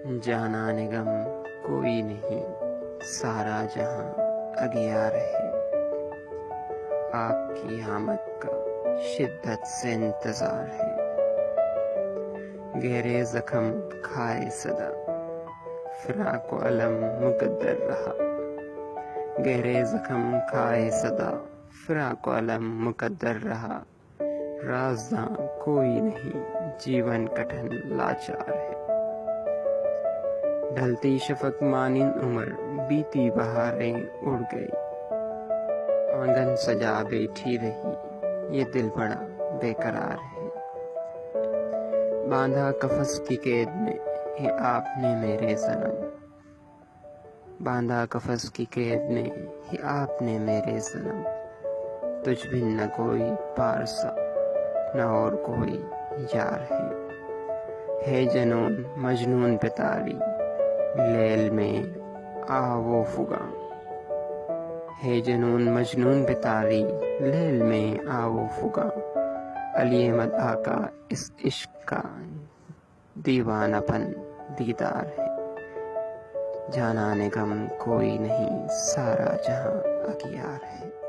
جانا نگم کوئی نہیں، سارا جہاں اگیار ہے، آپ کی آمد کا شدت سے انتظار ہے۔ گہرے زخم کھائے صدا، فراق و علم مقدر رہا۔ گہرے زخم کھائے صدا، فراق و علم مقدر رہا۔ رازداں کوئی نہیں، جیون کٹھن لاچار ہے۔ ڈھلتی شفق مانند عمر، بیتی بہاریں اڑ گئی۔ آنگن سجا بیٹھی رہی، یہ دل بڑا بے قرار ہے۔ باندھا قفس کی قید میں ہی آپ نے میرے صنم، باندھا قفس کی قید میں ہی آپ نے میرے صنم۔ تجھ بن نہ کوئی پارسا، نہ اور کوئی یار ہے جنون مجنون پہ طاری، لیل میں آ وہ فغاں۔ ہے جنون مجنون پہ طاری، لیل میں آ وہ فغاں۔ علی احمد آقا اس عشق کا دیوانہ پن دیدار ہے۔ جانا نگم کوئی نہیں، سارا جہاں اغیار ہے۔